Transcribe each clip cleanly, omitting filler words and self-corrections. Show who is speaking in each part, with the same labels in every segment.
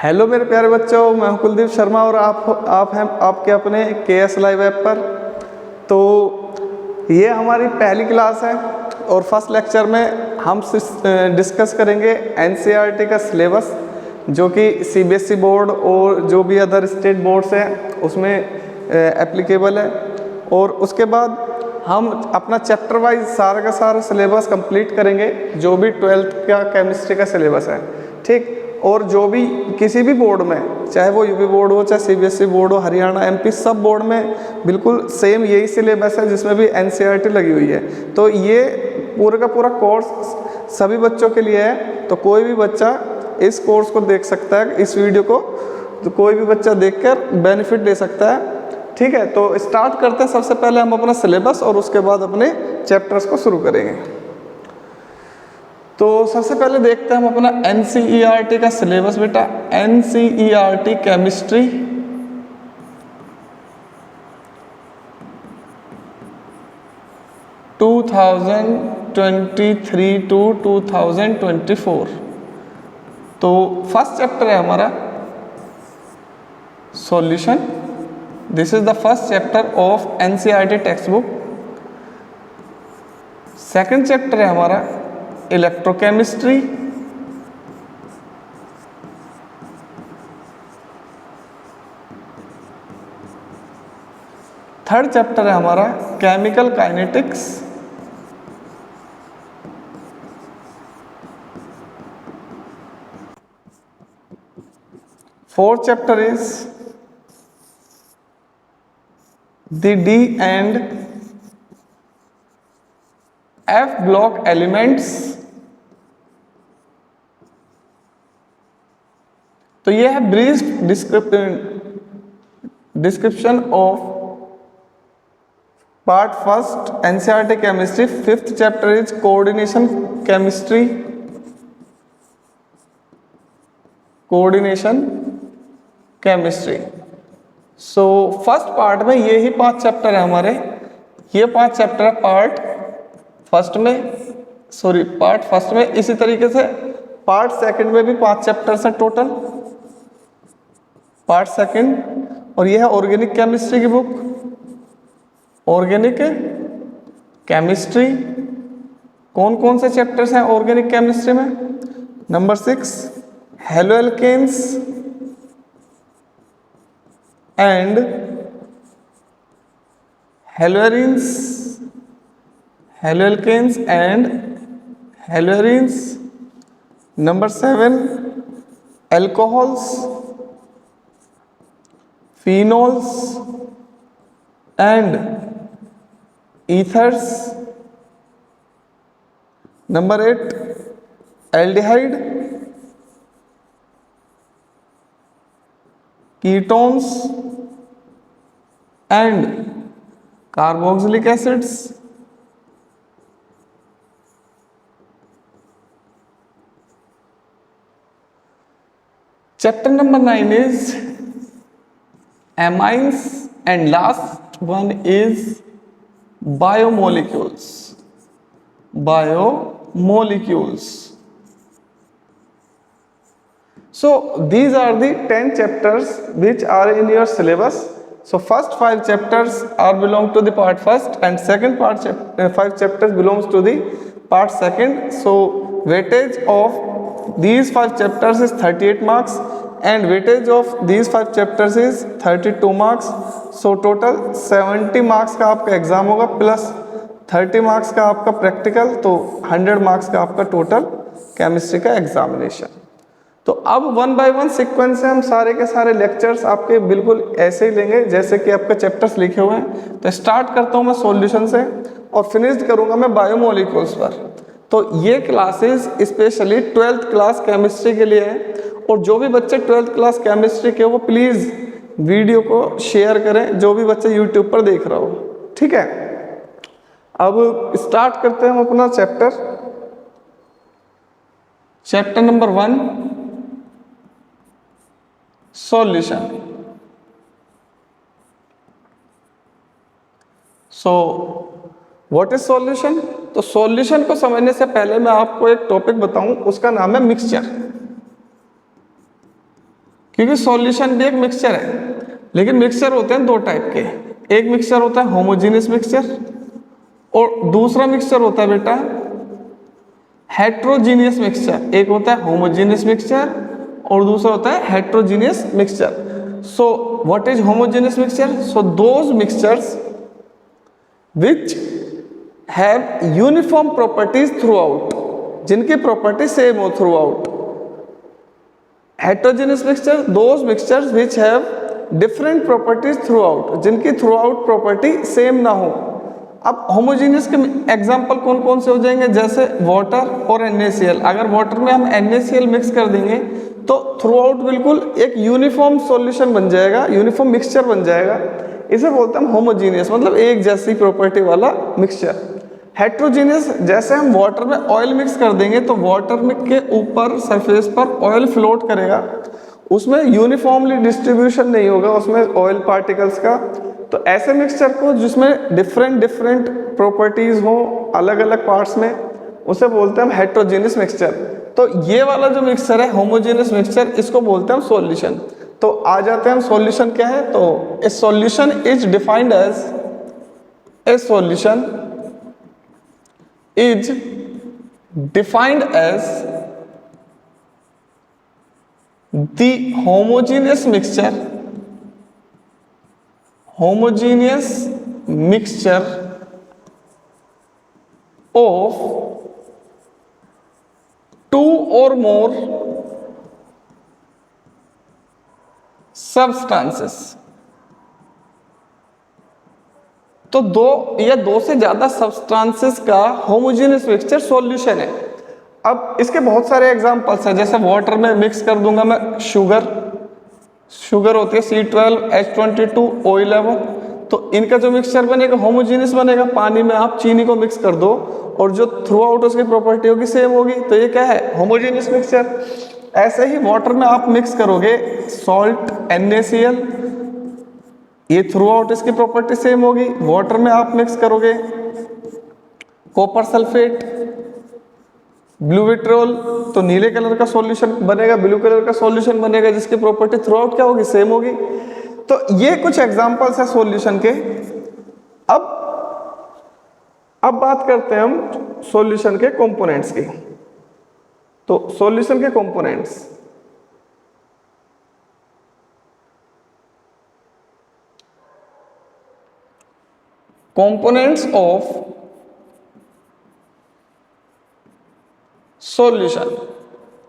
Speaker 1: Hello मेरे प्यारे बच्चों, मैं हूं कुलदीप शर्मा और आप हैं आपके अपने KS लाइव ऐप पर। तो ये हमारी पहली क्लास है और फर्स्ट लेक्चर में हम डिस्कस करेंगे NCERT का सिलेबस, जो कि CBSE बोर्ड और जो भी अदर स्टेट बोर्ड्स हैं उसमें एप्लीकेबल है। और उसके बाद हम अपना चैप्टर वाइज सारा का सारा सिलेबस कंप्लीट करेंगे, जो भी 12th का केमिस्ट्री का सिलेबस है, ठीक। और जो भी किसी भी बोर्ड में, चाहे वो यूपी बोर्ड हो, चाहे CBSE बोर्ड हो, हरियाणा, MP, सब बोर्ड में बिल्कुल सेम यही सिलेबस है जिसमें भी NCERT लगी हुई है। तो ये पूरा का पूरा कोर्स सभी बच्चों के लिए है, तो कोई भी बच्चा इस कोर्स को देख सकता है, इस वीडियो को तो कोई भी बच्चा देखकर बेनिफिट ले सकता है, ठीक है। तो स्टार्ट करते हैं। सबसे पहले हम अपना सिलेबस और उसके बाद अपने चैप्टर्स को शुरू करेंगे। तो सबसे पहले देखते हैं हम अपना NCERT का सिलेबस बेटा। NCERT chemistry 2023 to 2024। तो फर्स्ट चैप्टर है हमारा solution. This is the first chapter of NCERT text book. Second chapter है हमारा इलेक्ट्रोकेमिस्ट्री। थर्ड चैप्टर है हमारा chemical kinetics. Fourth chapter is the D and F block elements। तो ये है brief description of part first NCERT chemistry. Fifth chapter is coordination chemistry. Coordination chemistry. So first part में ये ही 5 chapter है हमारे। ये 5 चैप्टर है पार्ट फर्स्ट में। इसी तरीके से पार्ट सेकंड में भी 5 चैप्टर्स हैं टोटल, पार्ट सेकंड। और ये है ऑर्गेनिक केमिस्ट्री की बुक। ऑर्गेनिक केमिस्ट्री कौन कौन से चैप्टर्स हैं ऑर्गेनिक केमिस्ट्री में? Number 6 haloalkanes and हेलोएरिन्स। Haloalkanes and हेलोएरिन्स। Number 7 alcohols, phenols and ethers। Number 8 aldehyde, ketones and carboxylic acids। Chapter number 9 is amines and last one is biomolecules। So these are the 10 chapters which are in your syllabus। So first 5 chapters are belong to the part first and second 5 chapters belongs to the part second। So weightage of these 5 chapters is 38 marks and weightage of these 5 chapters is 32 marks। So total 70 marks का आपका exam होगा plus 30 marks का आपका practical, तो 100 marks का आपका total chemistry का examination. तो अब 1 बाय 1 सीक्वेंस से हम सारे के सारे लेक्चर्स आपके बिल्कुल ऐसे ही लेंगे जैसे कि आपके चैप्टर्स लिखे हुए हैं। तो स्टार्ट करता हूँ मैं सॉल्यूशन से और फिनिश्ड करूँगा मैं बायोमोलिक्यूल्स पर। तो ये classes specially 12th class chemistry के लिए है और जो भी बच्चे 12th क्लास केमिस्ट्री के वो प्लीज़ वीडियो को शेयर करें, जो भी बच्चे यूट्यूब पर देख रहा हो, ठीक है। अब स्टार्ट करते हैं हम अपना chapter number 1 solution. So what is solution? तो सॉल्यूशन को समझने से पहले मैं आपको एक टॉपिक बताऊं, उसका नाम है मिक्सचर। क्योंकि सॉल्यूशन भी एक मिक्सचर है, लेकिन मिक्सचर होते हैं दो टाइप के, एक मिक्सचर होता है होमोजेनियस मिक्सचर और दूसरा मिक्सचर होता है बेटा हेट्रोजीनियस मिक्सचर। एक होता है होमोजेनियस मिक्सचर और दूसरा होता है heterogeneous mixture. So what is homogeneous mixture? So those mixtures which have uniform properties through out, जिनकी प्रॉपर्टी सेम हो through out. Heterogeneous mixture those mixtures which have different properties through out, जिनकी through out property same ना हो। अब homogeneous के example कौन कौन से हो जाएंगे? जैसे वाटर और NaCl। अगर वाटर में हम NaCl मिक्स कर देंगे तो थ्रू आउट बिल्कुल एक यूनिफॉर्म सॉल्यूशन बन जाएगा, यूनिफॉर्म मिक्सचर बन जाएगा। इसे बोलते हैं होमोजेनियस, मतलब एक जैसी प्रॉपर्टी वाला मिक्सचर। हेट्रोजीनियस, जैसे हम वाटर में ऑयल मिक्स कर देंगे तो वाटर में के ऊपर सरफेस पर ऑयल फ्लोट करेगा, उसमें यूनिफॉर्मली डिस्ट्रीब्यूशन नहीं होगा उसमें ऑयल पार्टिकल्स का। तो ऐसे मिक्सचर को जिसमें डिफरेंट डिफरेंट प्रॉपर्टीज हो अलग अलग पार्ट्स में, उसे बोलते हैं हम हेट्रोजीनियस मिक्सचर। तो ये वाला जो मिक्सचर है होमोजेनियस मिक्सचर, इसको बोलते हैं हम सॉल्यूशन। तो आ जाते हैं हम सॉल्यूशन क्या है। तो a solution is defined as, a solution is defined as the homogeneous mixture of two or more substances। तो दो या दो से ज्यादा सब्सटेंसेस का होमोजेनियस मिक्सचर सॉल्यूशन है। अब इसके बहुत सारे एग्जांपल्स हैं, जैसे वाटर में मिक्स कर दूंगा मैं शुगर होती है C12H22O11, तो इनका जो मिक्सचर बनेगा होमोजेनियस बनेगा। पानी में आप चीनी को मिक्स कर दो और जो थ्रू आउट उसकी प्रॉपर्टी होगी सेम होगी, तो ये क्या है? Homogeneous mixture. ऐसे ही वाटर में आप मिक्स करोगे सॉल्ट NaCl, ये थ्रू आउट इसकी प्रॉपर्टी सेम होगी। वाटर में आप मिक्स करोगे कॉपर सल्फेट, ब्लू विट्रियोल, तो नीले कलर का सॉल्यूशन बनेगा, ब्लू कलर का सॉल्यूशन बनेगा, जिसकी प्रॉपर्टी थ्रू आउट क्या होगी? सेम होगी। तो ये कुछ एग्जांपल्स है सॉल्यूशन के। अब बात करते हैं हम सॉल्यूशन के कंपोनेंट्स की। तो सॉल्यूशन के कंपोनेंट्स, कंपोनेंट्स ऑफ सॉल्यूशन।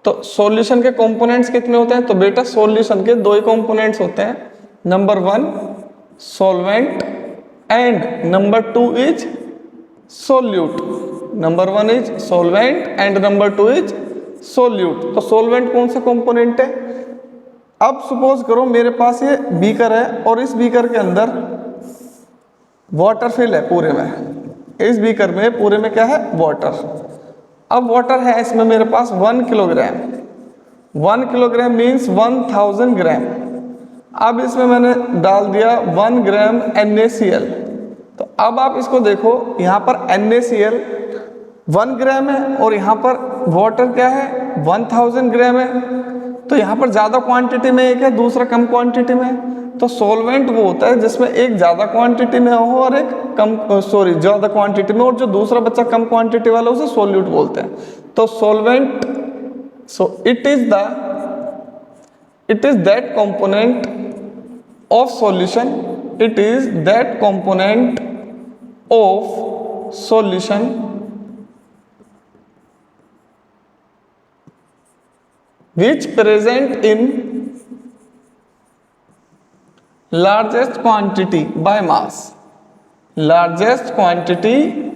Speaker 1: तो सॉल्यूशन के कंपोनेंट्स कितने होते हैं? तो बेटा सॉल्यूशन के दो ही कंपोनेंट्स होते हैं, number 1 solvent and number 2 is solute. Number 1 is solvent and number 2 is solute. तो सॉल्वेंट कौन सा कंपोनेंट है? अब सपोज करो मेरे पास ये बीकर है और इस बीकर के अंदर वाटर फिल है पूरे में, इस बीकर में पूरे में क्या है? वाटर। अब वाटर है इसमें मेरे पास 1 किलोग्राम, 1 किलोग्राम मीन्स 1000 ग्राम। अब इसमें मैंने डाल दिया 1 ग्राम NaCl। तो अब आप इसको देखो, यहाँ पर NaCl 1 ग्राम है और यहाँ पर वाटर क्या है? 1000 ग्राम है। तो यहाँ पर ज़्यादा क्वांटिटी में एक है, दूसरा कम क्वांटिटी में। तो सॉल्वेंट वो होता है जिसमें एक ज़्यादा क्वांटिटी में हो और एक ज़्यादा क्वांटिटी में, और जो दूसरा बच्चा कम क्वांटिटी वाला उसे सोल्यूट बोलते हैं। तो solvent, so it is that component of solution, it is that component of solution which present in largest quantity by mass, largest quantity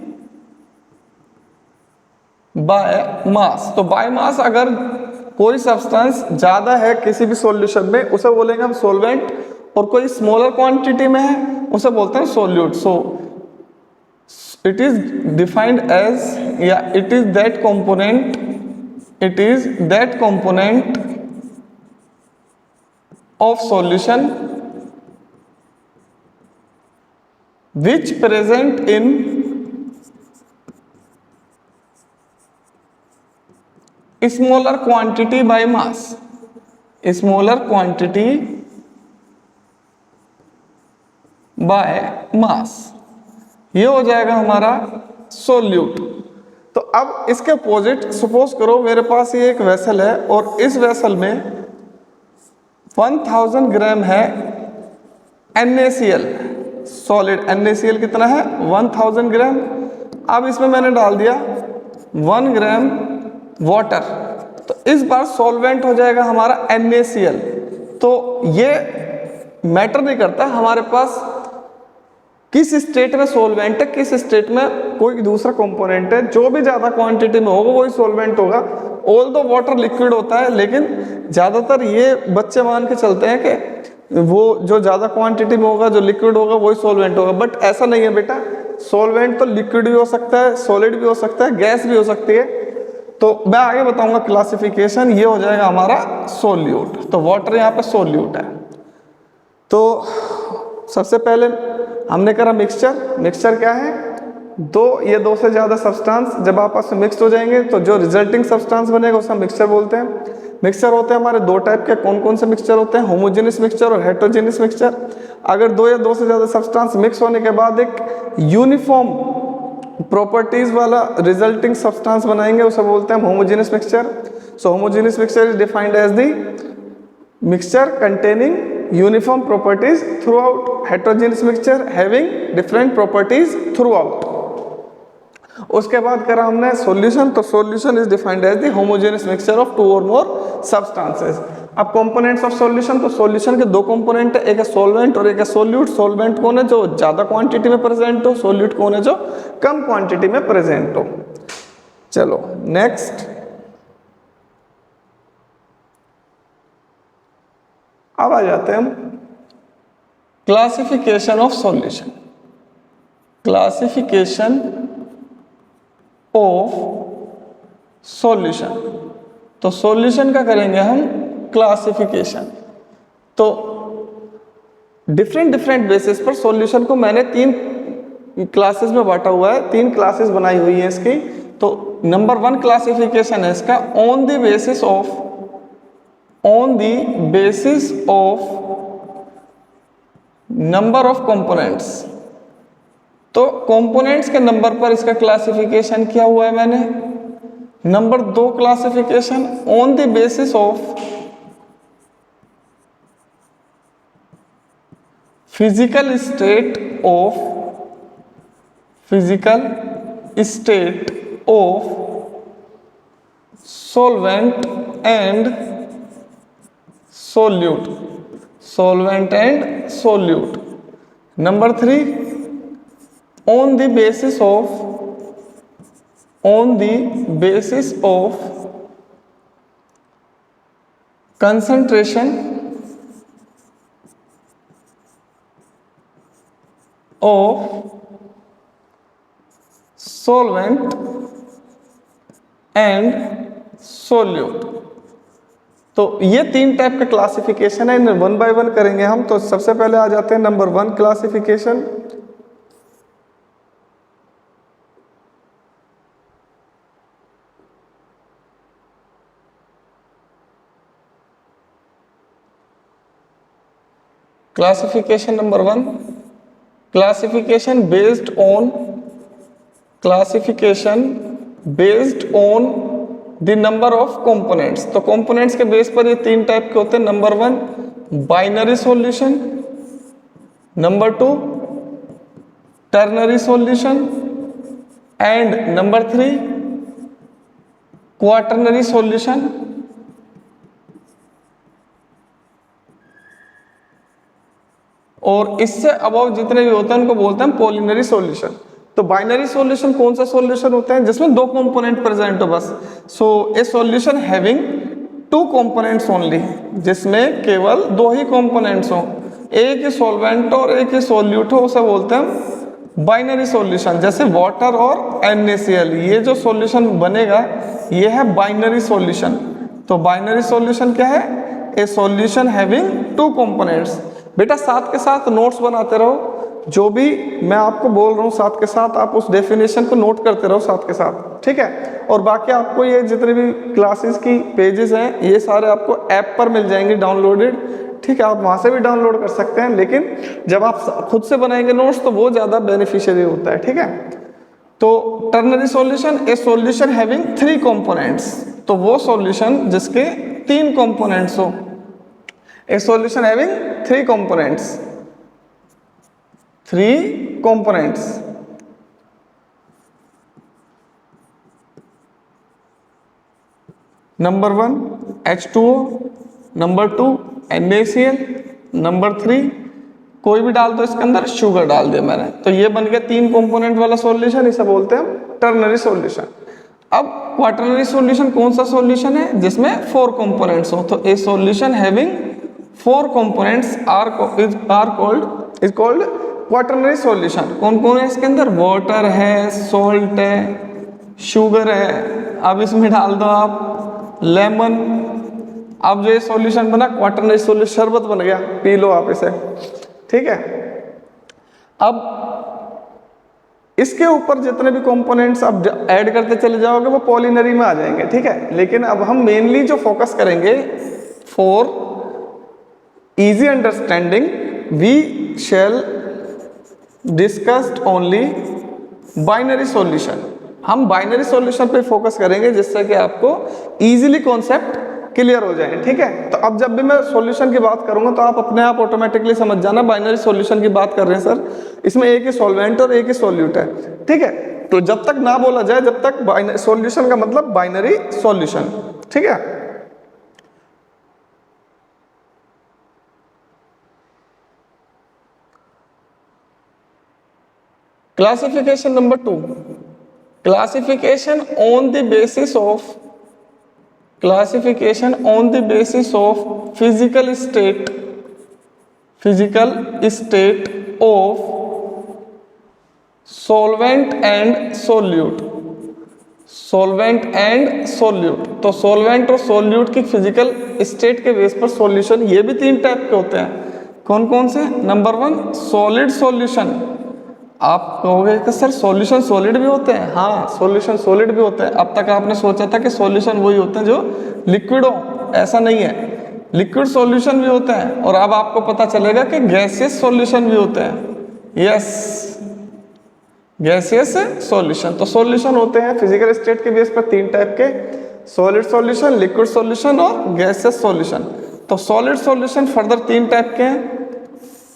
Speaker 1: by mass। तो by mass अगर कोई सब्सटेंस ज्यादा है किसी भी सॉल्यूशन में उसे बोलेंगे हम सॉल्वेंट, और कोई स्मॉलर क्वांटिटी में है उसे बोलते हैं solute. So it is defined as, या it is that component, it is that component of solution which present in smaller quantity by mass, smaller quantity by mass, ये हो जाएगा हमारा सोल्यूट। तो अब इसके अपोजिट सपोज करो मेरे पास ये एक वेसल है और इस वेसल में 1000 ग्राम है NaCl, सॉलिड NaCl कितना है 1000 ग्राम। अब इसमें मैंने डाल दिया 1 ग्राम वाटर, तो इस बार सॉल्वेंट हो जाएगा हमारा NaCl। तो ये मैटर नहीं करता हमारे पास किस स्टेट में सॉल्वेंट है, किस स्टेट में कोई दूसरा कंपोनेंट है, जो भी ज़्यादा क्वांटिटी में होगा वही सॉल्वेंट होगा। ऑल दो वाटर लिक्विड होता है, लेकिन ज़्यादातर ये बच्चे मान के चलते हैं कि वो जो ज़्यादा क्वांटिटी में होगा, जो लिक्विड होगा वही सॉल्वेंट होगा, बट ऐसा नहीं है बेटा। सॉल्वेंट तो लिक्विड भी हो सकता है, सॉलिड भी हो सकता है, गैस भी हो सकती है। तो मैं आगे बताऊंगा क्लासिफिकेशन। ये हो जाएगा हमारा सोल्यूट, तो वाटर यहाँ पे सोल्यूट है। तो सबसे पहले हमने करा मिक्सचर। मिक्सचर क्या है, दो से ज़्यादा सब्सटेंस जब आपस में मिक्स हो जाएंगे तो जो रिजल्टिंग सब्सटेंस बनेगा उसे हम मिक्सचर बोलते हैं। मिक्सचर होते हैं हमारे दो टाइप के। कौन कौन से मिक्सचर होते हैं, होमोजेनियस मिक्सचर और हेटेरोजेनियस मिक्सचर। अगर दो से ज़्यादा सब्सटेंस मिक्स होने के बाद एक यूनिफॉर्म प्रॉपर्टीज वाला रिजल्टिंग सब्सटेंस बनाएंगे उसे बोलते हैं homogeneous mixture. So homogeneous mixture is defined as the mixture containing uniform properties throughout, heterogeneous mixture having different properties throughout। उसके बाद करा हमने सॉल्यूशन, तो solution is defined as the homogeneous mixture of 2 or more substances। अब components of solution, तो solution के दो component है, एक है सॉल्वेंट और एक है सोल्यूट। सॉल्वेंट कौन है, जो ज़्यादा क्वांटिटी में प्रेजेंट हो, सोल्यूट कौन है, जो कम क्वांटिटी में प्रेजेंट हो। चलो नेक्स्ट, अब आ जाते हैं हम classification of solution. Classification of solution, तो सॉल्यूशन का करेंगे हम क्लासिफिकेशन। तो डिफरेंट बेसिस पर सॉल्यूशन को मैंने 3 क्लासेस में बांटा हुआ है, 3 क्लासेस बनाई हुई है इसकी। तो नंबर 1 क्लासिफिकेशन है इसका on the basis of number of components. तो कंपोनेंट्स के नंबर पर इसका क्लासिफिकेशन किया हुआ है मैंने। Number 2 classification on the basis of physical state of solvent and solute. Number 3 on the basis of concentration of solvent and solute। तो ये 3 टाइप का क्लासिफिकेशन है, इन्हें 1 by 1 करेंगे हम। तो सबसे पहले आ जाते हैं number 1 classification. Classification number 1, classification based on the number of components. तो कंपोनेंट्स के बेस पर ये 3 टाइप के होते हैं। Number 1 binary solution, number 2 ternary solution and number 3 quaternary solution. और इससे अबव जितने भी होते हैं उनको बोलते हैं पॉलिनरी सॉल्यूशन। तो बाइनरी सॉल्यूशन कौन सा सॉल्यूशन होता है, जिसमें 2 कंपोनेंट प्रेजेंट हो बस। So a solution having 2 components only, जिसमें केवल 2 ही कंपोनेंट्स हो, एक ही सॉल्वेंट और एक ही सोल्यूट हो, उसे बोलते हैं बाइनरी सॉल्यूशन। जैसे वाटर और NaCl, ये जो सॉल्यूशन बनेगा ये है बाइनरी सॉल्यूशन। तो बाइनरी सॉल्यूशन क्या है, ए सॉल्यूशन हैविंग 2 कंपोनेंट्स। बेटा साथ के साथ नोट्स बनाते रहो, जो भी मैं आपको बोल रहा हूँ साथ के साथ आप उस डेफिनेशन को नोट करते रहो साथ के साथ, ठीक है। और बाकी आपको ये जितने भी क्लासेस की पेजेस हैं ये सारे आपको ऐप पर मिल जाएंगे डाउनलोडेड, ठीक है। आप वहाँ से भी डाउनलोड कर सकते हैं, लेकिन जब आप खुद से बनाएंगे नोट्स तो वो ज़्यादा बेनिफिशियरी होता है, ठीक है। तो ternary solution, a solution having 3 components, तो वो सॉल्यूशन जिसके 3 कंपोनेंट्स हो। ए solution having 3 components, 3 components. Number 1 H2O, number 2 NaCl, number 3 कोई भी डाल दो इसके अंदर, शुगर डाल दिया मैंने, तो ये बन गया 3 कंपोनेंट वाला सॉल्यूशन, इसे बोलते हैं टर्नरी सॉल्यूशन। अब क्वाटरनरी सॉल्यूशन कौन सा सॉल्यूशन है जिसमें 4 कंपोनेंट्स हो, तो a solution having 4 components is called quaternary solution. कौन कौन है इसके अंदर, वाटर है, सॉल्ट है, शुगर है, अब इसमें डाल दो आप लेमन। अब जो ये सॉल्यूशन बना क्वाटरनरी सॉल्यूशन, शरबत बन गया, पी लो आप इसे, ठीक है। अब इसके ऊपर जितने भी कंपोनेंट्स आप ऐड करते चले जाओगे वो पॉलिनरी में आ जाएंगे, ठीक है। लेकिन अब हम मेनली जो फोकस करेंगे for easy understanding we shall discussed only binary solution. हम बाइनरी सॉल्यूशन पे फोकस करेंगे जिससे कि आपको इजीली कॉन्सेप्ट क्लियर हो जाए, ठीक है। तो अब जब भी मैं सॉल्यूशन की बात करूंगा तो आप अपने आप ऑटोमेटिकली समझ जाना बाइनरी सॉल्यूशन की बात कर रहे हैं सर, इसमें एक ही सॉल्वेंट और एक ही सॉल्यूट है, ठीक है। तो जब तक ना बोला जाए, जब तक सॉल्यूशन का मतलब बाइनरी सॉल्यूशन, ठीक है। Classification number 2, classification on the basis of physical state of solvent and solute। तो solvent और solute की फिजिकल स्टेट के बेस पर सॉल्यूशन ये भी 3 टाइप के होते हैं। कौन कौन से, नंबर 1 सॉलिड सॉल्यूशन। आप कहोगे कि सर सॉल्यूशन सॉलिड भी होते हैं, हाँ सॉल्यूशन सॉलिड भी होते हैं। अब तक आपने सोचा था कि सॉल्यूशन वही होते हैं जो लिक्विड हो, ऐसा नहीं है, लिक्विड सॉल्यूशन भी होते हैं। और अब आपको पता चलेगा कि गैसियस सॉल्यूशन भी होते हैं, यस गैसियस सॉल्यूशन। तो सॉल्यूशन होते हैं फिजिकल स्टेट के बेस पर 3 टाइप के, सॉलिड सॉल्यूशन, लिक्विड सॉल्यूशन और गैसियस सॉल्यूशन। तो सॉलिड सॉल्यूशन फर्दर 3 टाइप के हैं।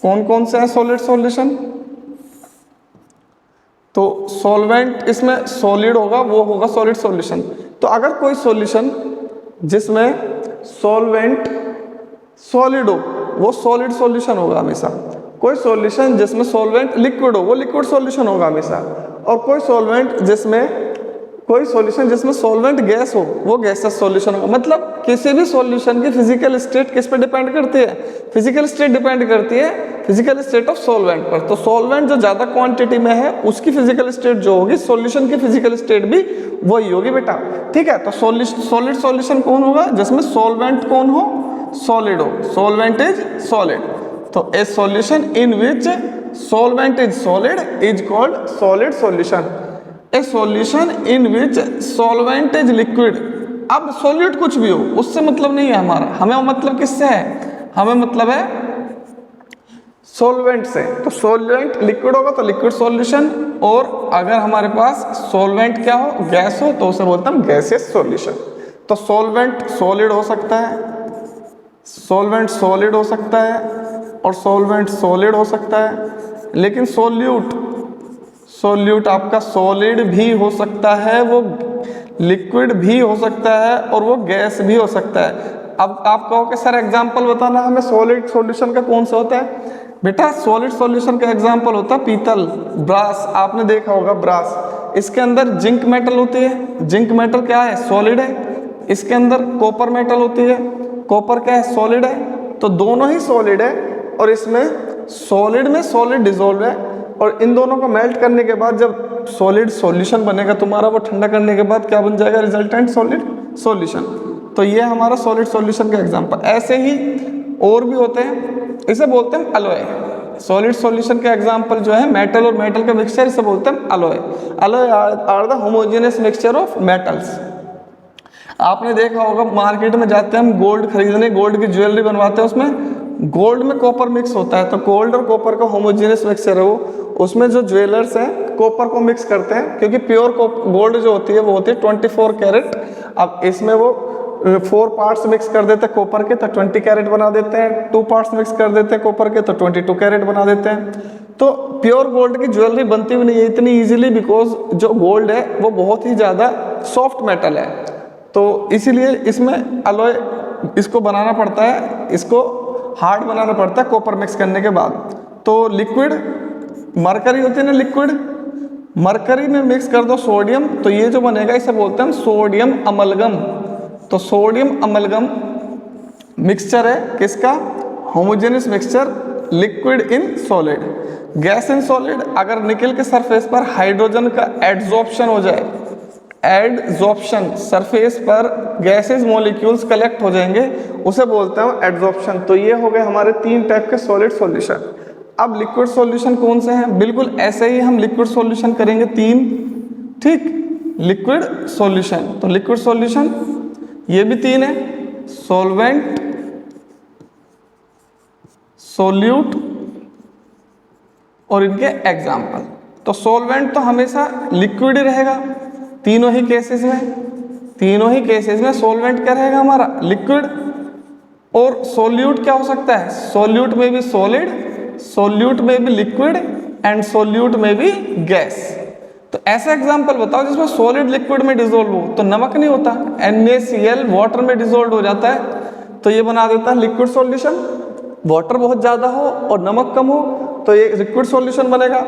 Speaker 1: कौन कौन से हैं सॉलिड सॉल्यूशन, तो सॉल्वेंट इसमें सॉलिड होगा, वो होगा सॉलिड सॉल्यूशन। तो अगर कोई सॉल्यूशन जिसमें सॉल्वेंट सॉलिड हो वो सॉलिड सॉल्यूशन होगा हमेशा। कोई सॉल्यूशन जिसमें सॉल्वेंट लिक्विड हो वो लिक्विड सॉल्यूशन होगा हमेशा। और कोई सॉल्यूशन जिसमें सॉल्वेंट गैस हो वो गैसेस सॉल्यूशन होगा। मतलब किसी भी सॉल्यूशन की फिजिकल स्टेट किस पे डिपेंड करती है, फिजिकल स्टेट डिपेंड करती है फिजिकल स्टेट ऑफ सॉल्वेंट पर। तो सॉल्वेंट जो ज्यादा क्वांटिटी में है उसकी फिजिकल स्टेट जो होगी, सॉल्यूशन की फिजिकल स्टेट भी वही होगी बेटा, ठीक है। तो सॉलिड सॉल्यूशन कौन होगा, जिसमें सॉल्वेंट कौन हो, सॉलिड हो, सॉल्वेंट इज सॉलिड। तो a solution in which solvent is solid is called solid solution. A solution in which solvent is liquid. अब सॉल्यूट कुछ भी हो उससे मतलब नहीं है हमारा, हमें मतलब किससे है, हमें मतलब है सॉल्वेंट से। तो सॉल्वेंट लिक्विड होगा तो लिक्विड सॉल्यूशन, और अगर हमारे पास सॉल्वेंट क्या हो, गैस हो, तो उसे बोलते हैं गैसियस सॉल्यूशन। तो सॉल्वेंट सॉलिड हो सकता है, सॉल्वेंट सॉलिड हो सकता है, और सॉल्वेंट सॉलिड हो सकता है। लेकिन सॉल्यूट आपका सॉलिड भी हो सकता है, वो लिक्विड भी हो सकता है, और वो गैस भी हो सकता है। अब आप कहो कि सर एग्जांपल बताना हमें सॉलिड सॉल्यूशन का कौन सा होता है। बेटा सॉलिड सॉल्यूशन का एग्जांपल होता है पीतल, ब्रास, आपने देखा होगा ब्रास, इसके अंदर जिंक मेटल होती है, जिंक मेटल क्या है, सॉलिड है। इसके अंदर कॉपर मेटल होती है, कॉपर क्या है, सॉलिड है। तो दोनों ही सॉलिड है, और इसमें सॉलिड में सॉलिड डिजोल्व है, और इन दोनों को मेल्ट करने के बाद जब सॉलिड सॉल्यूशन बनेगा तुम्हारा, वो ठंडा करने के बाद क्या बन जाएगा, रिजल्टेंट सॉलिड सॉल्यूशन। तो ये हमारा सॉलिड सॉल्यूशन का एग्जांपल। ऐसे ही और भी होते हैं, इसे बोलते हैं अलॉय। सॉलिड सॉल्यूशन के एग्जांपल जो है मेटल और मेटल का मिक्सचर, इसे बोलते हैं alloy. Alloy are the homogeneous mixture of metals. आपने देखा होगा मार्केट में जाते हैं हम गोल्ड खरीदने, गोल्ड की ज्वेलरी बनवाते हैं, उसमें गोल्ड में कॉपर मिक्स होता है, तो गोल्ड और कॉपर का होमोजेनियस मिक्सचर है वो। उसमें जो ज्वेलर्स हैं कॉपर को मिक्स करते हैं, क्योंकि प्योर गोल्ड जो होती है वो होती है 24 कैरेट। अब इसमें वो 4 पार्ट्स मिक्स कर देते हैं कॉपर के तो 20 कैरेट बना देते हैं, 2 पार्ट्स मिक्स कर देते हैं कॉपर के तो 22 कैरेट बना देते हैं। तो प्योर गोल्ड की ज्वेलरी बनती भी नहीं है इतनी इजीली, बिकॉज जो गोल्ड है वो बहुत ही ज़्यादा सॉफ्ट मेटल है, तो इसीलिए इसमें अलॉय इसको बनाना पड़ता है, इसको हार्ड बनाना पड़ता है कॉपर मिक्स करने के बाद। तो लिक्विड मरकरी होती है ना, लिक्विड मरकरी में मिक्स कर दो सोडियम, तो ये जो बनेगा इसे बोलते हैं हम सोडियम अमलगम। तो सोडियम अमलगम मिक्सचर है किसका, होमोजेनियस मिक्सचर, लिक्विड इन सॉलिड। गैस इन सॉलिड, अगर निकल के सरफेस पर हाइड्रोजन का एड्सॉर्प्शन हो जाए, एडजॉर्प्शन, सरफेस पर गैसेस मॉलिक्यूल्स कलेक्ट हो जाएंगे, उसे बोलते हैं एडजॉर्प्शन। तो ये हो गए हमारे 3 टाइप के सॉलिड सॉल्यूशन। अब लिक्विड सॉल्यूशन कौन से हैं, बिल्कुल ऐसे ही हम लिक्विड सॉल्यूशन करेंगे 3, ठीक, लिक्विड सॉल्यूशन। तो लिक्विड सॉल्यूशन ये भी 3 है, सॉल्वेंट, सोल्यूट और इनके एग्जाम्पल। तो सॉल्वेंट तो हमेशा लिक्विड ही रहेगा तीनों ही केसेस में सॉल्वेंट क्या रहेगा हमारा, लिक्विड। और सोल्यूट क्या हो सकता है, सोल्यूट में भी सॉलिड, सोल्यूट में भी लिक्विड एंड सोल्यूट में भी गैस। तो ऐसा एग्जांपल बताओ जिसमें सॉलिड लिक्विड में डिसॉल्व हो, तो नमक नहीं होता, NaCl वाटर में डिसॉल्व हो जाता है, तो ये बना देता है लिक्विड सॉल्यूशन। वाटर बहुत ज़्यादा हो और नमक कम हो तो ये लिक्विड सॉल्यूशन बनेगा।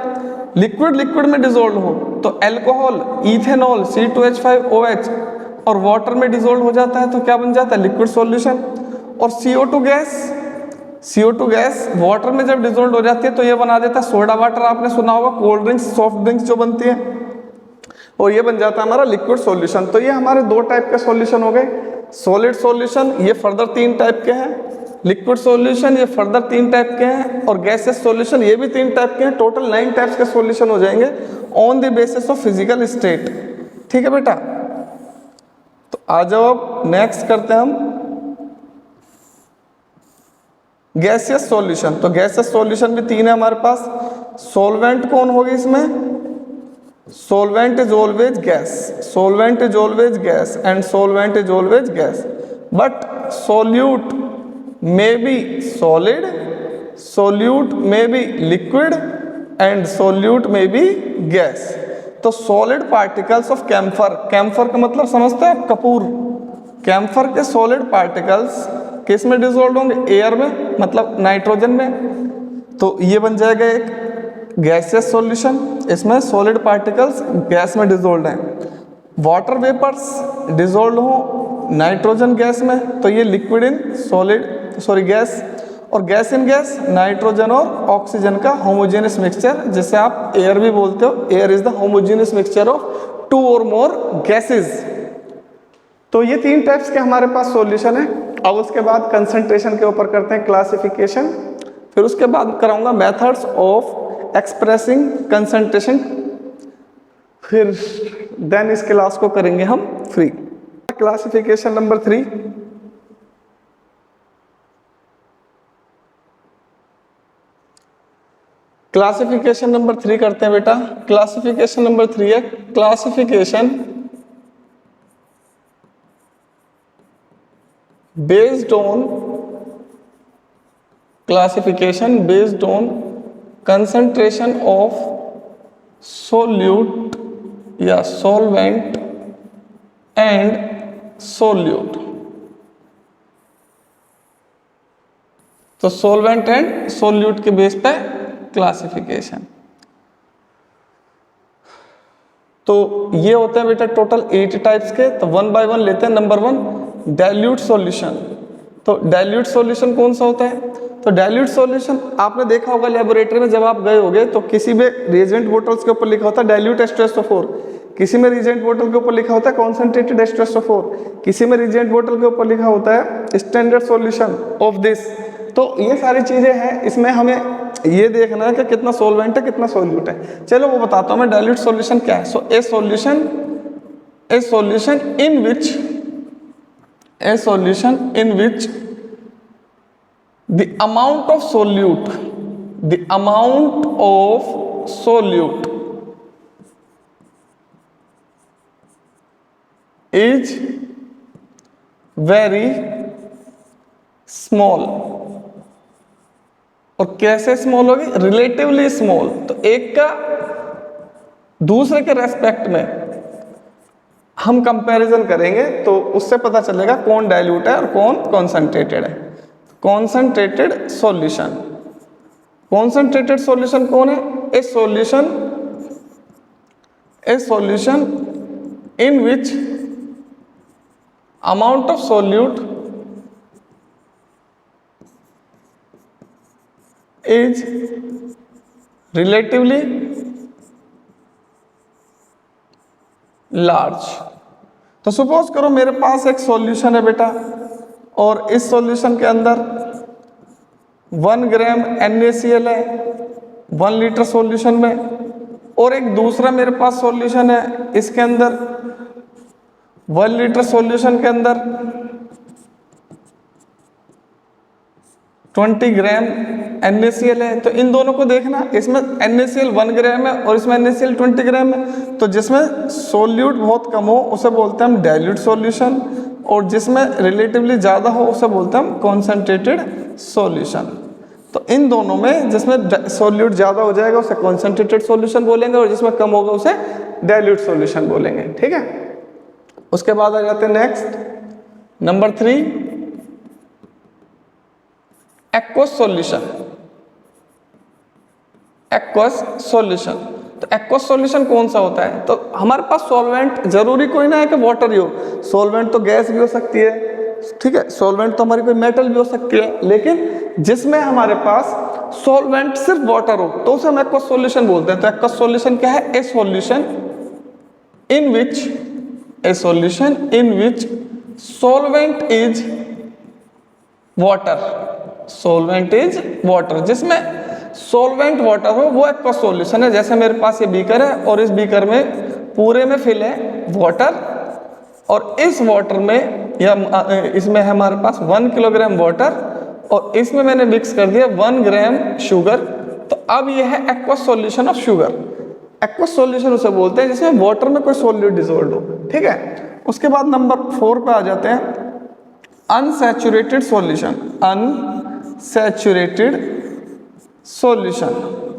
Speaker 1: लिक्विड में डिसॉल्व हो तो अल्कोहल, इथेनॉल, C2H5OH और वाटर में डिसॉल्व हो जाता है, तो क्या बन जाता है, लिक्विड सॉल्यूशन। और CO2 गैस वाटर में जब डिसॉल्व हो जाती है तो ये बना देता है सोडा वाटर। आपने सुना होगा कोल्ड ड्रिंक्स, सॉफ्ट ड्रिंक्स जो बनती है, और ये बन जाता है हमारा लिक्विड सॉल्यूशन। तो ये हमारे 2 टाइप के सॉल्यूशन हो गए, सॉलिड सॉल्यूशन ये फर्दर 3 टाइप के हैं, लिक्विड सॉल्यूशन ये फर्दर 3 टाइप के हैं, और गैसेस सॉल्यूशन ये भी 3 टाइप के हैं। टोटल 9 टाइप्स के सॉल्यूशन हो जाएंगे on the basis of physical state. ठीक है बेटा, तो आ जाओ अब नेक्स्ट करते हैं हम गैसियस सॉल्यूशन। तो गैसियस सॉल्यूशन भी 3 है हमारे पास। सॉल्वेंट कौन होगी इसमें, solvent is always gas, solvent is always gas and solvent is always gas, but solute may be solid, solute may be liquid and solute may be gas। तो solid particles of camphor, camphor का मतलब समझते हैं आप, Kapoor, camphor के solid particles किस में dissolve होंगे, एयर में, मतलब नाइट्रोजन में। तो ये बन जाएगा एक गैसियस सॉल्यूशन, इसमें सॉलिड पार्टिकल्स गैस में डिसॉल्व हैं। वाटर वेपर्स डिसॉल्व हो नाइट्रोजन गैस में, तो ये लिक्विड इन सॉलिड गैस, और गैस इन गैस नाइट्रोजन और ऑक्सीजन का होमोजेनियस मिक्सचर, जिसे आप एयर भी बोलते हो। Air is the homogeneous mixture of 2 और मोर गैसेस। तो ये 3 टाइप्स के हमारे पास सॉल्यूशन है। अब उसके बाद कंसंट्रेशन के ऊपर करते हैं क्लासिफिकेशन, फिर उसके बाद कराऊंगा मेथड्स ऑफ एक्सप्रेसिंग कंसंट्रेशन, फिर देन इस क्लास को करेंगे हम free. Classification number 3, classification number 3 करते हैं बेटा। क्लासिफिकेशन नंबर 3 है classification based on concentration of solute या सॉल्वेंट एंड सोल्यूट। तो सॉल्वेंट एंड सोल्यूट के बेस पे क्लासिफिकेशन। तो ये होते हैं बेटा टोटल 8 टाइप्स के। तो 1 बाय 1 लेते हैं। Number 1 dilute solution. तो डाइल्यूट सॉल्यूशन कौन सा होता है, तो डाइल्यूट सॉल्यूशन आपने देखा होगा लेबोरेटरी में, जब आप गए होगे तो किसी में रिएजेंट बोटल्स के ऊपर लिखा होता है डाइल्यूट H2SO4, किसी में रिएजेंट बोतल के ऊपर लिखा होता है कॉन्सेंट्रेटेड H2SO4, किसी में रिएजेंट बोतल के ऊपर लिखा होता है स्टैंडर्ड सॉल्यूशन ऑफ दिस। तो ये सारी चीज़ें हैं, इसमें हमें ये देखना है कि कितना सॉल्वेंट है कितना सॉल्यूट है। चलो वो बताता हूँ मैं डाइल्यूट सॉल्यूशन क्या है। So a solution in which the amount of solute is very small. और कैसे स्मॉल होगी? Relatively small. तो एक का दूसरे के रेस्पेक्ट में हम कंपैरिजन करेंगे तो उससे पता चलेगा कौन डाइल्यूट है और कौन कॉन्सेंट्रेटेड है। कॉन्सेंट्रेटेड सॉल्यूशन कौन है? A solution in which amount of solute is relatively large. तो सपोज करो मेरे पास एक सॉल्यूशन है बेटा, और इस सॉल्यूशन के अंदर 1 ग्राम NaCl है 1 लीटर सॉल्यूशन में, और एक दूसरा मेरे पास सॉल्यूशन है, इसके अंदर 1 लीटर सॉल्यूशन के अंदर 20 ग्राम NaCl है। तो इन दोनों को देखना, इसमें NaCl 1 ग्राम है और इसमें NaCl 20 ग्राम है। तो जिसमें सोल्यूट बहुत कम हो उसे बोलते हैं हम डाइल्यूट सॉल्यूशन, और जिसमें रिलेटिवली ज़्यादा हो उसे बोलते हैं हम कॉन्सेंट्रेटेड सॉल्यूशन। तो इन दोनों में जिसमें सोल्यूट ज़्यादा हो जाएगा उसे कॉन्सेंट्रेटेड सॉल्यूशन बोलेंगे, और जिसमें कम होगा उसे डाइल्यूट सॉल्यूशन बोलेंगे। ठीक है, उसके बाद आ जाते हैं नेक्स्ट नंबर 3, एक्वस सॉल्यूशन। तो एक्वस सॉल्यूशन कौन सा होता है? तो हमारे पास सॉल्वेंट जरूरी कोई ना है कि वाटर ही हो, सॉल्वेंट तो गैस भी हो सकती है, ठीक है, सॉल्वेंट तो हमारी कोई मेटल भी हो सकती है, लेकिन जिसमें हमारे पास सॉल्वेंट सिर्फ वाटर हो तो उसे हम एक्वस सॉल्यूशन बोलते हैं। तो एक्वस सॉल्यूशन क्या है? A solution in which solvent is water, जिसमें सॉल्वेंट वाटर हो वो एक्वस सॉल्यूशन है। जैसे मेरे पास ये बीकर है और इस बीकर में पूरे में फिल है वाटर, और इस वाटर में या इसमें है हमारे पास 1 किलोग्राम वाटर, और इसमें मैंने मिक्स कर दिया 1 ग्राम शुगर। तो अब ये है aqueous solution of sugar. Aqueous solution उसे बोलते हैं जिसमें वाटर में कोई सॉल्यूट डिसॉल्व हो। ठीक है, उसके बाद नंबर 4 पे आ जाते हैं, अनसैचुरेटेड सॉल्यूशन।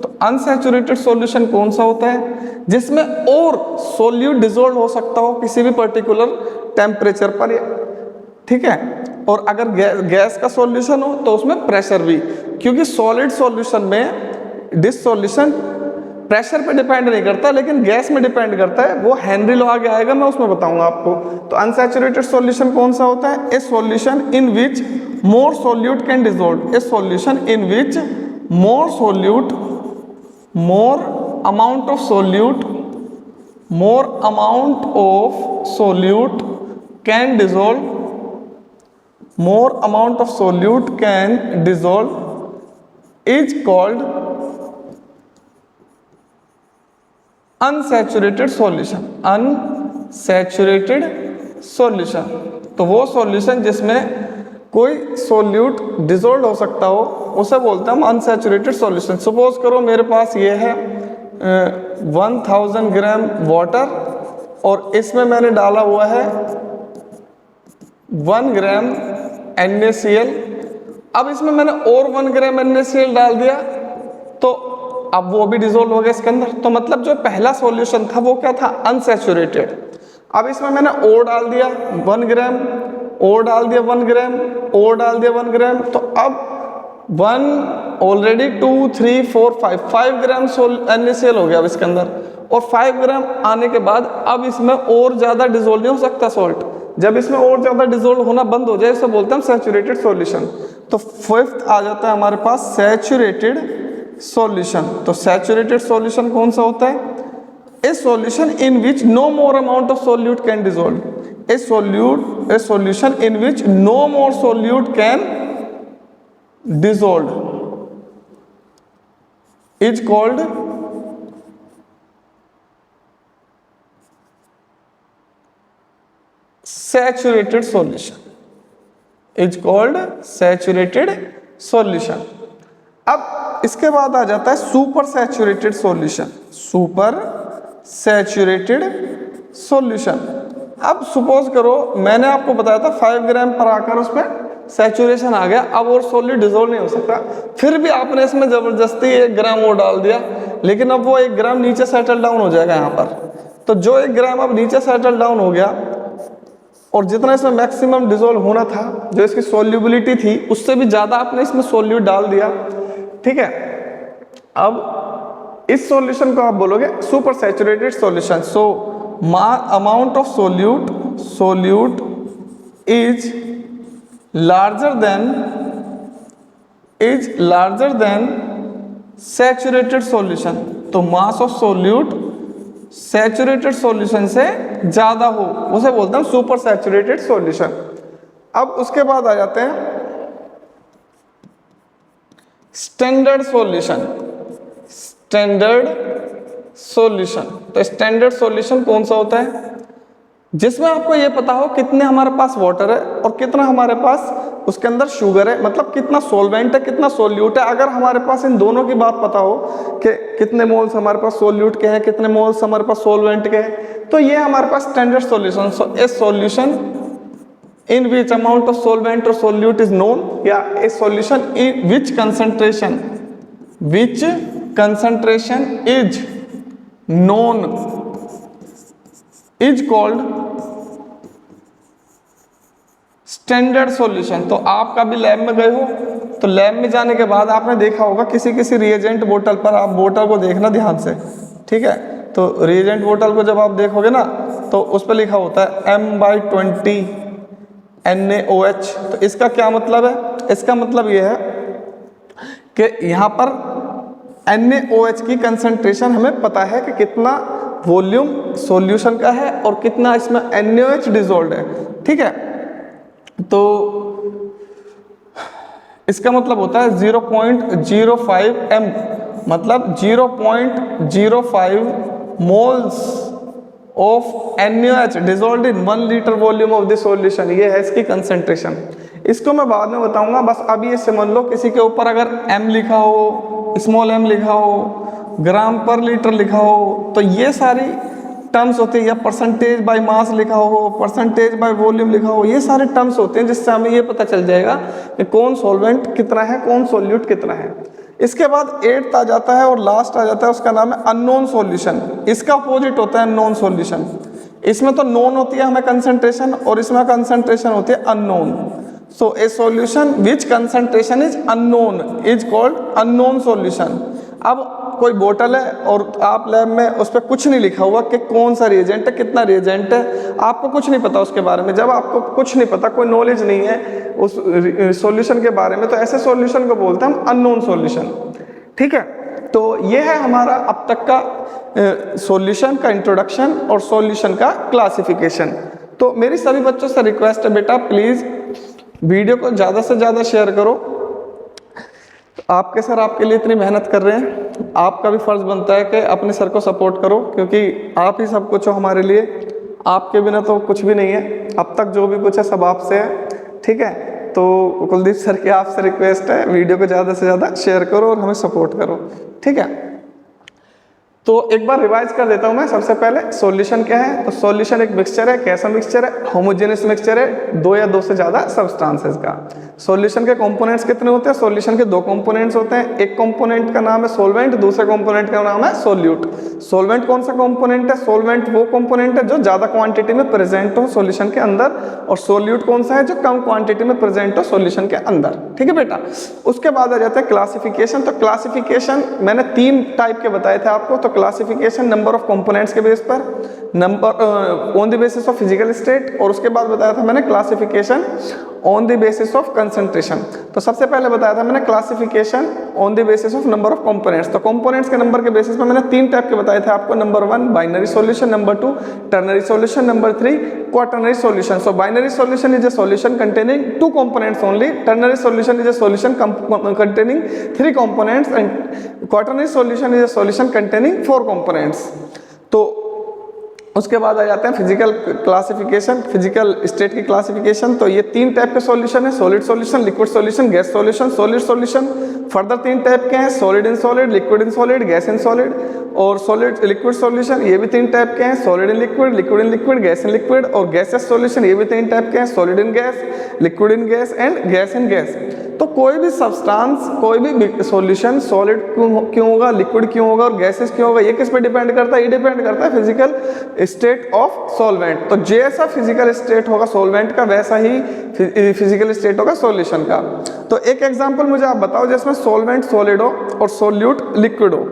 Speaker 1: तो अनसैचुरेटेड सॉल्यूशन कौन सा होता है? जिसमें और सॉल्यूट डिसॉल्व हो सकता हो किसी भी पर्टिकुलर टेम्परेचर पर, ठीक है, और अगर गैस का सॉल्यूशन हो तो उसमें प्रेशर भी, क्योंकि सॉलिड सॉल्यूशन में डिसॉल्यूशन प्रेशर पे डिपेंड नहीं करता लेकिन गैस में डिपेंड करता है। वो हेनरी लॉ आगे आएगा, मैं उसमें बताऊंगा आपको। तो अनसैचुरेटेड सॉल्यूशन कौन सा होता है? A solution in which more solute can dissolve. A solution in which more amount of solute can dissolve is called unsaturated solution. तो वो सॉल्यूशन जिसमें कोई सोल्यूट डिसॉल्व हो सकता हो उसे बोलते हैं हम अनसैचुरेटेड सॉल्यूशन। सपोज करो मेरे पास ये है 1000 ग्राम वाटर, और इसमें मैंने डाला हुआ है 1 ग्राम NaCl। अब इसमें मैंने और 1 ग्राम NaCl डाल दिया, तो अब वो भी डिसॉल्व हो गया इसके अंदर। तो मतलब जो पहला सॉल्यूशन था वो क्या था? अनसैचुरेटेड। अब इसमें मैंने और डाल दिया 1 ग्राम, और डाल दिया 1 ग्राम, और डाल दिया 1 ग्राम, तो अब 1 ऑलरेडी 2 3 4 5 ग्राम NaCl हो गया अब इसके अंदर। और 5 ग्राम आने के बाद अब इसमें और ज़्यादा डिसॉल्व नहीं हो सकता सॉल्ट। जब इसमें और ज़्यादा डिसॉल्व होना बंद हो जाए इसे बोलते हैं सैचुरेटेड सॉल्यूशन। तो 5th आ जाता है हमारे पास सैचुरेटेड सॉल्यूशन। तो सैचुरेटेड सॉल्यूशन कौन सा होता है? A solution in which no more amount of solute can dissolve. A solution in which no more solute can dissolve is called saturated solution, is called saturated solution. अब इसके बाद आ जाता है super saturated solution, super saturated solution. अब suppose करो मैंने आपको बताया था 5 ग्राम पर आकर उसमें सैचुरेशन आ गया, अब और सॉलिड डिसोल्व नहीं हो सकता, फिर भी आपने इसमें जबरदस्ती 1 ग्राम और डाल दिया, लेकिन अब वो 1 ग्राम नीचे सेटल डाउन हो जाएगा यहाँ पर। तो जो 1 ग्राम अब नीचे सेटल डाउन हो गया और जितना इसमें मैक्सिमम डिसोल्व होना था, जो इसकी सोल्यूबिलिटी थी, उससे भी ज़्यादा आपने इसमें सोल्यूट डाल दिया, ठीक है। अब इस सॉल्यूशन को आप बोलोगे super saturated solution. So amount of solute is larger than saturated solution. तो mass of solute saturated solution से ज्यादा हो, उसे बोलते हैं सुपर सैचुरेटेड सॉल्यूशन। अब उसके बाद आ जाते हैं स्टैंडर्ड सॉल्यूशन। स्टैंडर्ड सॉल्यूशन, तो स्टैंडर्ड सॉल्यूशन कौन सा होता है? जिसमें आपको ये पता हो कितने हमारे पास वाटर है और कितना हमारे पास उसके अंदर शुगर है, मतलब कितना सोलवेंट है कितना सोल्यूट है। अगर हमारे पास इन दोनों की बात पता हो कि कितने मोल्स हमारे पास सोल्यूट के हैं, कितने मोल्स हमारे पास सोलवेंट के हैं, तो ये हमारे पास standard solution. So a solution in which amount of solvent और सोल्यूट इज नोन, या a solution in which concentration is known is called standard solution. तो आप कभी लैब में गए हो, तो लैब में जाने के बाद आपने देखा होगा किसी रिएजेंट बोतल पर, आप बोतल को देखना ध्यान से, ठीक है। तो रिएजेंट बोतल को जब आप देखोगे ना, तो उस पर लिखा होता है M/20 NaOH। तो इसका क्या मतलब है? इसका मतलब यह है कि यहाँ पर NaOH की कंसंट्रेशन हमें पता है कि कितना वॉल्यूम सॉल्यूशन का है और कितना इसमें NaOH डिसॉल्व्ड है, ठीक है। तो इसका मतलब होता है 0.05 m, मतलब 0.05 moles of NaOH dissolved in 1 litre volume of the solution. ये है इसकी कंसंट्रेशन। इसको मैं बाद में बताऊंगा, बस अभी ये समझ लो किसी के ऊपर अगर m लिखा हो, स्मॉल m लिखा हो, ग्राम पर लीटर लिखा हो, तो ये सारी टर्म्स होते हैं, या परसेंटेज बाय मास लिखा हो, परसेंटेज बाय वॉल्यूम लिखा हो, ये सारे टर्म्स होते हैं जिससे हमें ये पता चल जाएगा कि कौन सॉल्वेंट कितना है, कौन सॉल्यूट कितना है। इसके बाद 8th आ जाता है और लास्ट आ जाता है, उसका नाम है अननोन सॉल्यूशन। इसका अपोजिट होता है नोन सॉल्यूशन। इसमें तो नोन होती है हमें कंसंट्रेशन और इसमें कंसंट्रेशन होती है unknown. So a solution which concentration is unknown is called unknown solution. अब कोई बोतल है और आप लैब में उस पर कुछ नहीं लिखा हुआ कि कौन सा रिएजेंट है, कितना रिएजेंट है, आपको कुछ नहीं पता उसके बारे में। जब आपको कुछ नहीं पता, कोई नॉलेज नहीं है उस सॉल्यूशन के बारे में, तो ऐसे सॉल्यूशन को बोलते हैं हम अननोन सॉल्यूशन, ठीक है। तो ये है हमारा अब तक का सॉल्यूशन का इंट्रोडक्शन और सॉल्यूशन का क्लासिफिकेशन। तो मेरी सभी बच्चों से रिक्वेस्ट है, बेटा प्लीज़ वीडियो को ज़्यादा से ज़्यादा शेयर करो। आपके सर आपके लिए इतनी मेहनत कर रहे हैं, आपका भी फर्ज बनता है कि अपने सर को सपोर्ट करो, क्योंकि आप ही सब कुछ हो हमारे लिए। आपके बिना तो कुछ भी नहीं है, अब तक जो भी कुछ है सब आपसे है, ठीक है। तो कुलदीप सर की आपसे रिक्वेस्ट है, वीडियो को ज़्यादा से ज़्यादा शेयर करो और हमें सपोर्ट करो, ठीक है। तो एक बार रिवाइज कर देता हूँ मैं। सबसे पहले सॉल्यूशन क्या है? तो सॉल्यूशन एक मिक्सचर है। कैसा मिक्सचर है? होमोजेनियस मिक्सचर है, 2 या 2 से ज़्यादा सब्सटेंसेस का। सॉल्यूशन के कंपोनेंट्स कितने होते हैं? सॉल्यूशन के 2 कंपोनेंट्स होते हैं। एक कंपोनेंट का नाम है सॉल्वेंट, दूसरे कंपोनेंट का नाम है सोल्यूट। सॉल्वेंट कौन सा कंपोनेंट है? सॉल्वेंट वो कंपोनेंट है जो ज़्यादा क्वांटिटी में प्रेजेंट हो सॉल्यूशन के अंदर, और सोल्यूट कौन सा है? जो कम क्वांटिटी में प्रेजेंट हो सॉल्यूशन के अंदर, ठीक है बेटा। उसके बाद आ जाता है क्लासिफिकेशन। तो क्लासिफिकेशन मैंने 3 टाइप के बताए थे आपको। तो क्लासिफिकेशन नंबर ऑफ कंपोनेंट्स के बेस पर, number on the basis of physical state, और उसके बाद बताया था मैंने classification on the basis of concentration. तो सबसे पहले बताया था मैंने classification on the basis of number of components. तो कंपोनेंट्स के नंबर के बेसिस पे मैंने 3 टाइप के बताए थे आपको। Number 1 binary solution, number 2 ternary solution, number 3 quaternary solution. So binary solution is a solution containing 2 components only, ternary solution is a solution containing 3 components and quaternary solution is a solution containing 4 components। तो उसके बाद आ जाते हैं physical classification, physical state की classification. तो ये 3 type के solution है, solid solution, liquid solution, gas solution. Solid solution further 3 type के हैं, सॉलिड इन सॉलिड, लिक्विड इन सॉलिड, गैस इन सॉलिड। और सॉलिड लिक्विड सॉल्यूशन ये भी 3 टाइप के हैं, solid in liquid, liquid in liquid, gas in liquid. और gases solution ये भी 3 टाइप के हैं, solid in gas, liquid in gas and gas in gas. तो कोई भी सब्सटेंस, कोई भी सॉल्यूशन सॉलिड क्यों होगा, लिक्विड क्यों होगा और गैसेस क्यों होगा, ये किस पे डिपेंड करता है? ये डिपेंड करता है फिजिकल स्टेट ऑफ सॉल्वेंट। तो जैसा फिजिकल स्टेट होगा सॉल्वेंट का वैसा ही फिजिकल स्टेट होगा सॉल्यूशन का। तो एक एग्जांपल मुझे आप बताओ जिसमें सॉल्वेंट सॉलिड हो और सोल्यूट लिक्विड हो।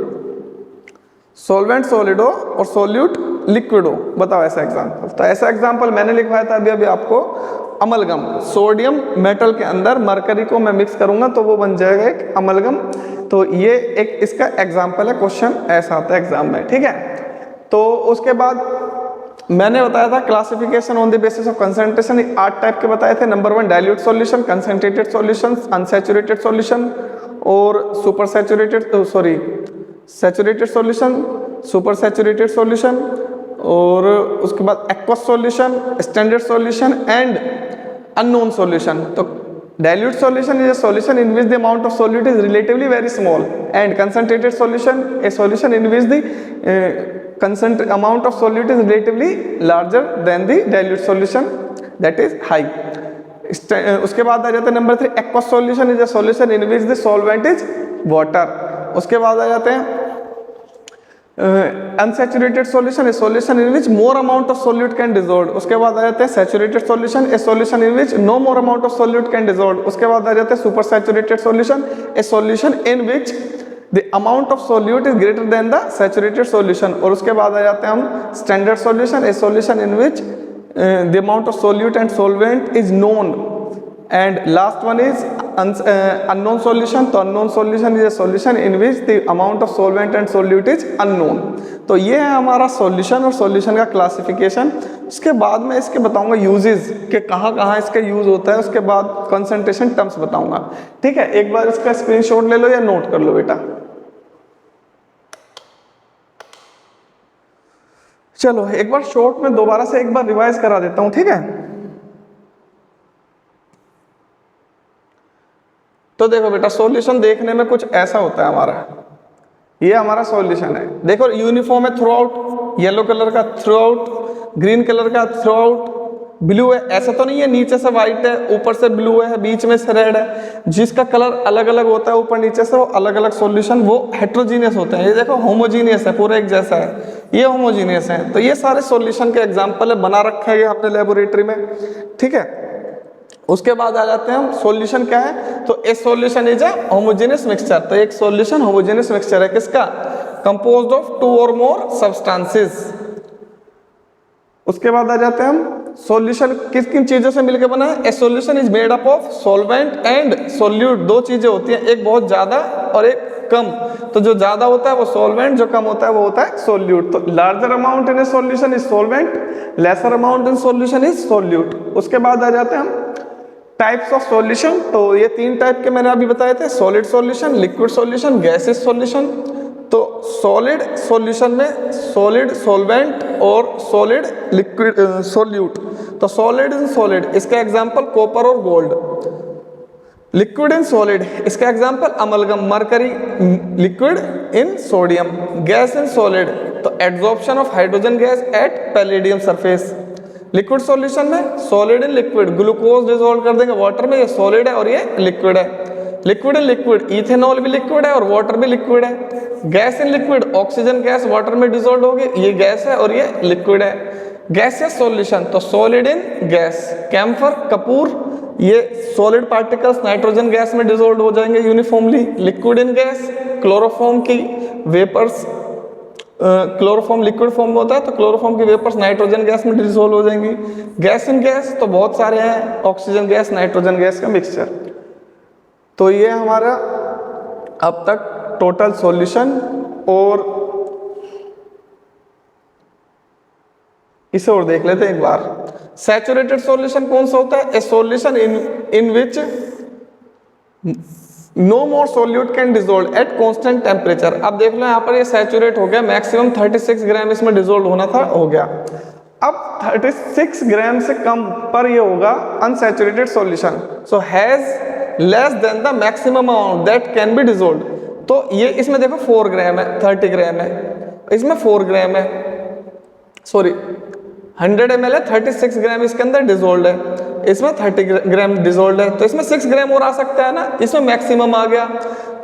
Speaker 1: सॉल्वेंट सॉलिड हो और सोल्यूट लिक्विड हो, बताओ ऐसा एग्जांपल। तो ऐसा एग्जांपल मैंने लिखवाया था अभी आपको, अमलगम। सोडियम मेटल के अंदर मरकरी को मैं मिक्स करूंगा तो वो बन जाएगा एक अमलगम। तो ये एक इसका एग्जांपल है, क्वेश्चन ऐसा आता है एग्जाम में, ठीक है। तो उसके बाद मैंने बताया था classification on the basis of concentration, 8 type के बताए थे। Number 1 dilute solution, concentrated solution, unsaturated solution और supersaturated saturated solution, super saturated solution. और उसके बाद aqueous solution, standard solution and unknown solution. तो dilute solution is a solution in which the amount of solute is relatively very small, and concentrated solution a solution in which the amount of solute is relatively larger than the dilute solution, that is high। उसके बाद आ जाता है number 3 aqueous solution is a solution in which the solvent is water। उसके बाद आ जाते हैं unsaturated solution, a solution in which more amount of solute can dissolve। उसके बाद आ जाते हैं saturated solution, a solution in which no more amount of solute can dissolve। उसके बाद आ जाते हैं super saturated solution, a solution in which the amount of solute is greater than the saturated solution। और उसके बाद आ जाते हैं हम standard solution, a solution in which the amount of solute and solvent is known। and last one is unknown solution। तो unknown solution is a solution in which the amount of solvent and solute is unknown। तो ये है हमारा solution और solution का classification. उसके बाद मैं इसके बताऊंगा यूजेस के कहाँ कहाँ इसका यूज होता है, उसके बाद कंसंट्रेशन टर्म्स बताऊंगा, ठीक है। एक बार इसका स्क्रीनशॉट ले लो या नोट कर लो बेटा। चलो एक बार शॉर्ट में दोबारा से एक बार रिवाइज करा देता हूं, ठीक है। तो देखो बेटा सॉल्यूशन देखने में कुछ ऐसा होता है हमारा, ये हमारा सॉल्यूशन है। देखो यूनिफॉर्म है थ्रू आउट, येलो कलर का थ्रू आउट, ग्रीन कलर का थ्रू आउट, ब्लू है, ऐसा तो नहीं है नीचे से व्हाइट है ऊपर से ब्लू है बीच में से रेड है। जिसका कलर अलग अलग होता है ऊपर नीचे से वो अलग अलग सॉल्यूशन वो हेट्रोजीनियस होते हैं। ये देखो होमोजीनियस है, पूरा एक जैसा है, ये होमोजीनियस है। तो ये सारे सॉल्यूशन के एग्जाम्पल है, बना रखा है ये हमने लेबोरेटरी में, ठीक है। उसके बाद आ जाते हैं हम सॉल्यूशन क्या है। तो a solution is a homogeneous mixture. तो एक सॉल्यूशन होमोजेनियस मिक्सचर है किसका? कंपोज्ड ऑफ 2 और मोर सब्सटेंसेस। उसके बाद आ जाते हैं हम सॉल्यूशन किस किन चीजों से मिलकर बना है। A solution is made up of solvent and solute. 2 चीजें होती हैं, एक बहुत ज्यादा और एक कम। तो जो ज्यादा होता है वो सॉल्वेंट, जो कम होता है वो होता है सॉल्यूट। तो larger amount in A solution is solvent, lesser amount in solution is solute. उसके बाद आ जाते हैं हम टाइप्स ऑफ सॉल्यूशन। तो ये 3 टाइप के मैंने अभी बताए थे, solid solution, liquid solution, gases solution. तो सॉलिड सॉल्यूशन में सॉलिड सॉल्वेंट और सॉलिड लिक्विड सॉल्यूट। तो सॉलिड इन सॉलिड, इसका एग्जांपल कॉपर और गोल्ड। लिक्विड इन सॉलिड, इसका example amalgam, mercury, liquid in sodium. Gas in solid, तो adsorption of hydrogen gas at palladium surface. Liquid solution में solid in liquid, glucose dissolve कर देंगे वाटर में, ये सॉलिड है और ये लिक्विड है। लिक्विड इन लिक्विड, इथेनॉल भी लिक्विड है और वाटर भी लिक्विड है। Gas in liquid, oxygen gas water में डिसॉल्व होगी, ये गैस है और ये लिक्विड है। गैसियस सॉल्यूशन, तो सॉलिड इन गैस, कैम्फर, कपूर, ये सॉलिड पार्टिकल्स नाइट्रोजन गैस में डिसॉल्व हो जाएंगे uniformly. Liquid in gas, chloroform की वेपर्स, क्लोरोफॉर्म लिक्विड फॉर्म में होता है तो क्लोरोफॉर्म की वेपर्स नाइट्रोजन गैस में डिसॉल्व हो जाएंगी। गैस इन गैस, तो बहुत सारे हैं, ऑक्सीजन गैस, नाइट्रोजन गैस का मिक्सचर। तो ये हमारा अब तक टोटल सॉल्यूशन, और इसे और देख लेते हैं एक बार। सैचुरेटेड सॉल्यूशन कौन सा होता है? A solution in which no more solute can dissolve at constant temperature. अब देख लो यहाँ पर ये सैचुरेट हो गया, मैक्सिमम 36 ग्राम इसमें डिजोल्व होना था, हो गया। अब 36 ग्राम से कम पर ये होगा unsaturated solution, so has less than the maximum amount that can be dissolve. तो ये इसमें देखो 4 ग्राम है, 30 ग्राम है, इसमें 4 ग्राम है, सॉरी 100 ml है, 36 ग्राम इसके अंदर डिजोल्व है, इसमें 30 ग्राम डिजोल्व है, तो इसमें 6 ग्राम और आ सकता है ना, इसमें मैक्सिमम आ गया,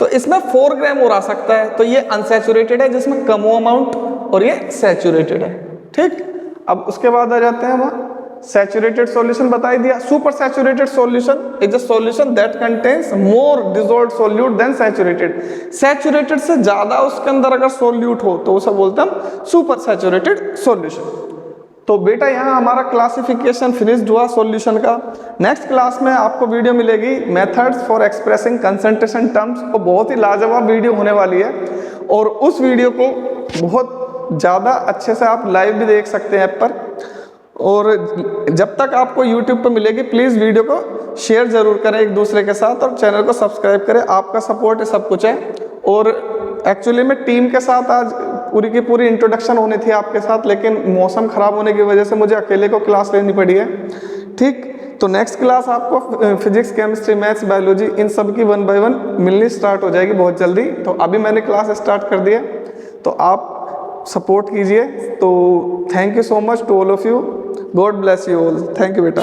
Speaker 1: तो इसमें 4 ग्राम और आ सकता है, तो ये अनसैचुरेटेड है जिसमें कम अमाउंट, और ये सैचुरेटेड है। ठीक, अब उसके बाद आ जाते हैं हम सैचुरेटेड सॉल्यूशन बता ही दिया। Super saturated solution is a solution that contains more dissolved solute than saturated. Saturated से ज्यादा उसके अंदर अगर सोल्यूट हो तो उसे बोलते हैं हम सुपर सैचुरेटेड सॉल्यूशन। तो बेटा यहाँ हमारा क्लासिफिकेशन फिनिश्ड हुआ सॉल्यूशन का। नेक्स्ट क्लास में आपको वीडियो मिलेगी methods for expressing concentration terms, और बहुत ही लाजवाब वीडियो होने वाली है, और उस वीडियो को बहुत ज़्यादा अच्छे से आप लाइव भी देख सकते हैं ऐप पर। और जब तक आपको YouTube पर मिलेगी, प्लीज़ वीडियो को शेयर ज़रूर करें एक दूसरे के साथ, और चैनल को सब्सक्राइब करें। आपका सपोर्ट सब कुछ है। और एक्चुअली में टीम के साथ आज पूरी की पूरी इंट्रोडक्शन होनी थी आपके साथ, लेकिन मौसम ख़राब होने की वजह से मुझे अकेले को क्लास लेनी पड़ी है। ठीक, तो नेक्स्ट क्लास आपको फिजिक्स, केमिस्ट्री, मैथ्स, बायोलॉजी इन सब की 1 by 1 मिलनी स्टार्ट हो जाएगी बहुत जल्दी। तो अभी मैंने क्लास स्टार्ट कर दी है, तो आप सपोर्ट कीजिए। तो thank you so much to all of you, God bless you all, thank you बेटा।